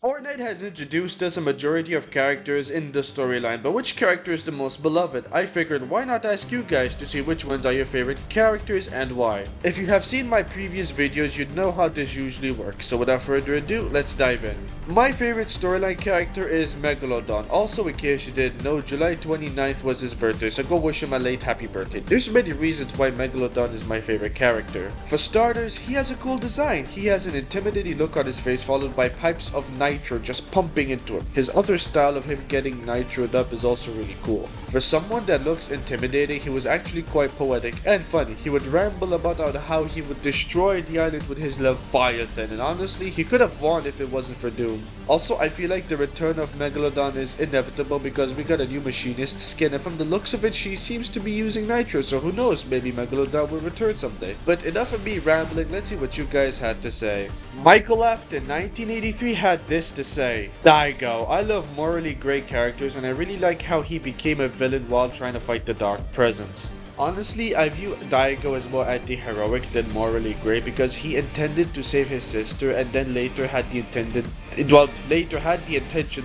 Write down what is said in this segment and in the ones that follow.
Fortnite has introduced us a majority of characters in the storyline, but which character is the most beloved? I figured why not ask you guys to see which ones are your favorite characters and why. If you have seen my previous videos, you'd know how this usually works, so without further ado, let's dive in. My favorite storyline character is Megalodon. Also, in case you didn't know, July 29th was his birthday, so go wish him a late happy birthday. There's many reasons why Megalodon is my favorite character. For starters, he has a cool design. He has an intimidating look on his face followed by pipes of nitro just pumping into him. His other style of him getting nitroed up is also really cool. For someone that looks intimidating, he was actually quite poetic and funny. He would ramble about how he would destroy the island with his Leviathan, and honestly, he could have won if it wasn't for Doom. Also, I feel like the return of Megalodon is inevitable because we got a new machinist skin, and from the looks of it, she seems to be using nitro, so who knows, maybe Megalodon will return someday. But enough of me rambling, let's see what you guys had to say. Michael Left in 1983 had this to say: Daigo, I love morally great characters and I really like how he became a villain while trying to fight the Dark Presence. Honestly, I view Daigo as more anti-heroic than morally great because he intended to save his sister and then later had the intentions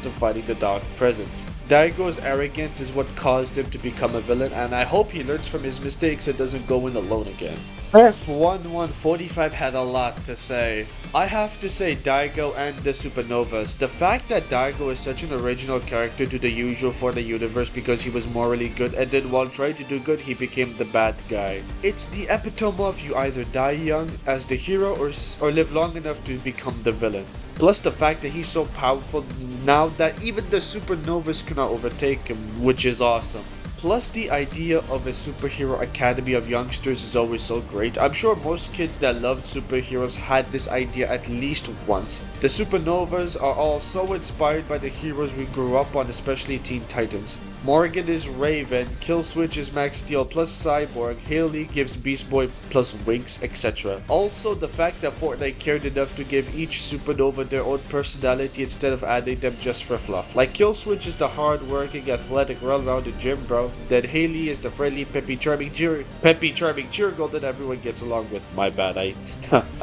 of fighting the Dark Presence. Daigo's arrogance is what caused him to become a villain, and I hope he learns from his mistakes and doesn't go in alone again. F1145 had a lot to say. I have to say Daigo and the Supernovas. The fact that Daigo is such an original character to the usual Fortnite universe because he was morally good and then while trying to do good he became the bad guy. It's the epitome of you either die young as the hero or live long enough to become the villain. Plus the fact that he's so powerful now that even the Supernovas cannot overtake him, which is awesome. Plus, the idea of a superhero academy of youngsters is always so great. I'm sure most kids that loved superheroes had this idea at least once. The Supernovas are all so inspired by the heroes we grew up on, especially Teen Titans. Morgan is Raven, Killswitch is Max Steel plus Cyborg, Haley gives Beast Boy plus Winx, etc. Also, the fact that Fortnite cared enough to give each Supernova their own personality instead of adding them just for fluff. Like Killswitch is the hard-working, athletic, well-rounded gym bro. Then Haley is the friendly, peppy, charming cheer girl that everyone gets along with. My bad, I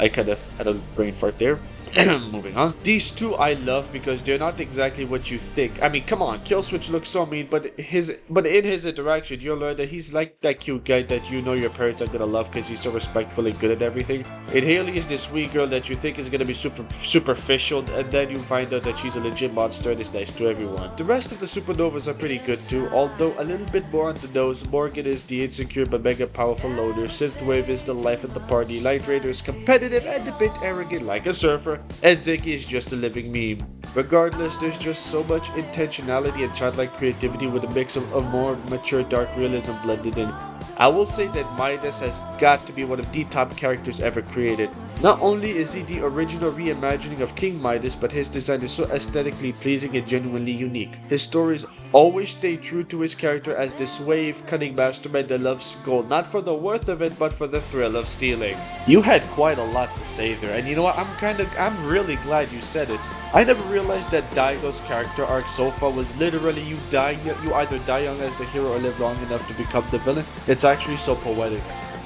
kind of had a brain fart there. Moving on. These two I love because they're not exactly what you think. I mean, come on, Killswitch looks so mean, but in his interaction, you'll learn that he's like that cute guy that you know your parents are gonna love because he's so respectful and good at everything. And Haley is this sweet girl that you think is gonna be superficial, and then you find out that she's a legit monster and is nice to everyone. The rest of the Supernovas are pretty good too, although a little bit more on the nose. Morgan is the insecure but mega powerful loner. Synthwave is the life of the party. Light Raider is competitive and a bit arrogant like a surfer. And Ziggy is just a living meme. Regardless, there's just so much intentionality and childlike creativity with a mix of more mature dark realism blended in. I will say that Midas has got to be one of the top characters ever created. Not only is he the original reimagining of King Midas, but his design is so aesthetically pleasing and genuinely unique. His stories always stay true to his character as this suave, cunning mastermind that loves gold, not for the worth of it, but for the thrill of stealing. You had quite a lot to say there, and you know what, I'm really glad you said it. I never realized that Daigo's character arc so far was literally you either die young as the hero or live long enough to become the villain. It's actually so poetic.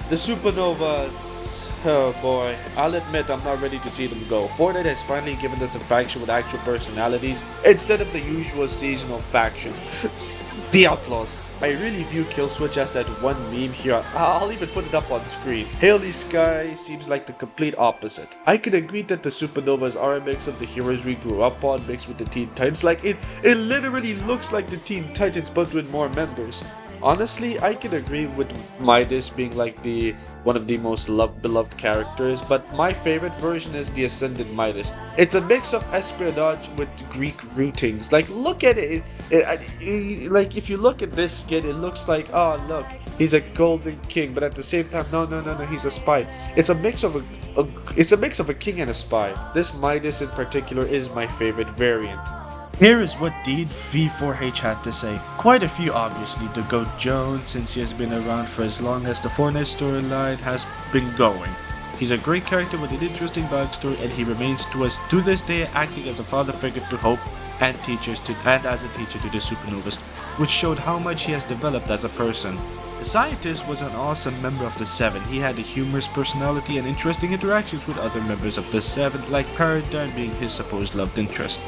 The Supernovas. Oh boy, I'll admit I'm not ready to see them go. Fortnite has finally given us a faction with actual personalities instead of the usual seasonal factions. The Outlaws. I really view Killswitch as that one meme here. I'll even put it up on screen. Haley Sky seems like the complete opposite. I can agree that the Supernovas are a mix of the heroes we grew up on mixed with the Teen Titans. Like it literally looks like the Teen Titans but with more members. Honestly, I can agree with Midas being like one of the most beloved characters, but my favorite version is the Ascended Midas. It's a mix of espionage with Greek rootings. Like, look at it. Like, if you look at this skin, it looks like, oh look, he's a golden king, but at the same time, no, he's a spy. It's a mix of a king and a spy. This Midas in particular is my favorite variant. Here is what Deed V4H had to say. Quite a few obviously to GOAT Jones since he has been around for as long as the Fortnite storyline has been going. He's a great character with an interesting backstory and he remains to us to this day acting as a father figure to Hope and as a teacher to the Supernovas, which showed how much he has developed as a person. The scientist was an awesome member of the Seven. He had a humorous personality and interesting interactions with other members of the Seven, like Paradigm being his supposed love interest.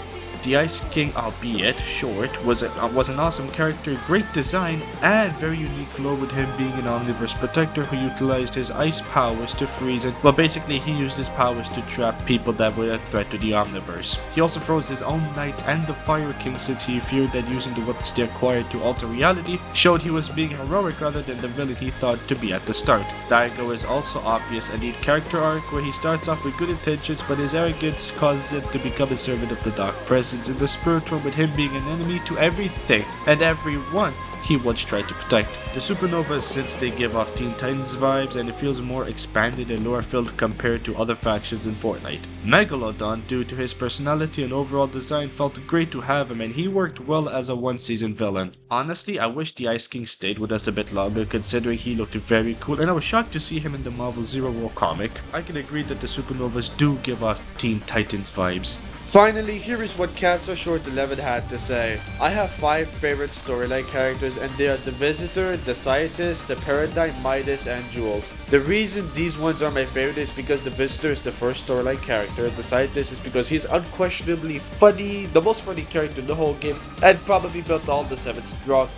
The Ice King, albeit short, was an awesome character, great design, and very unique lore, with him being an Omniverse protector who utilized his ice powers to freeze and, well, basically he used his powers to trap people that were a threat to the Omniverse. He also froze his own knights and the Fire King, since he feared that using the weapons they acquired to alter reality showed he was being heroic rather than the villain he thought to be at the start. Daigo is also obvious a neat character arc where he starts off with good intentions, but his arrogance causes him to become a servant of the Dark Presence in the spiritual, with him being an enemy to everything and everyone he once tried to protect. The supernovas, since they give off Teen Titans vibes, and it feels more expanded and lore filled compared to other factions in Fortnite. Megalodon, due to his personality and overall design, felt great to have him, and he worked well as a one-season villain. Honestly, I wish the Ice King stayed with us a bit longer, considering he looked very cool, and I was shocked to see him in the Marvel Zero War comic. I can agree that the supernovas do give off Teen Titans vibes. Finally, here is what Cancer Short 11 had to say. I have 5 favorite storyline characters, and they are the Visitor, the Scientist, the Paradigm, Midas, and Jules. The reason these ones are my favorite is because the Visitor is the first storyline character, the Scientist is because he's unquestionably funny, the most funny character in the whole game, and probably built all the 7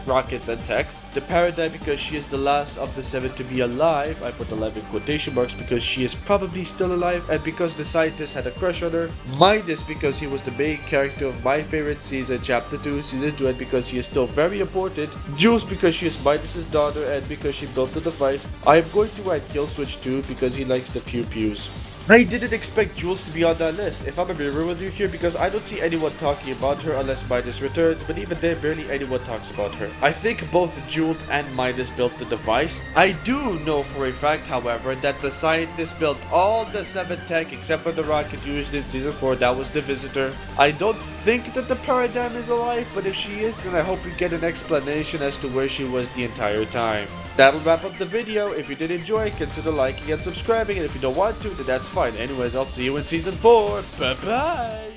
rockets and tech. The Paradigm because she is the last of the 7 to be alive, I put 11 quotation marks because she is probably still alive, and because the Scientist had a crush on her. Midas because he was the main character of my favorite season, Chapter 2, Season 2, and because he is still very important. Jules because she is Midas's daughter and because she built the device. I am going to add Killswitch too because he likes the pew-pews. I didn't expect Jules to be on that list, if I'm gonna be real with you here, because I don't see anyone talking about her unless Midas returns, but even then barely anyone talks about her. I think both Jules and Midas built the device. I do know for a fact, however, that the Scientist built all the 7 tech except for the rocket used in Season 4, that was the Visitor. I don't think that the Paradigm is alive, but if she is, then I hope we get an explanation as to where she was the entire time. That'll wrap up the video. If you did enjoy, consider liking and subscribing, and if you don't want to, then that's fine. Anyways, I'll see you in Season 4. Bye bye!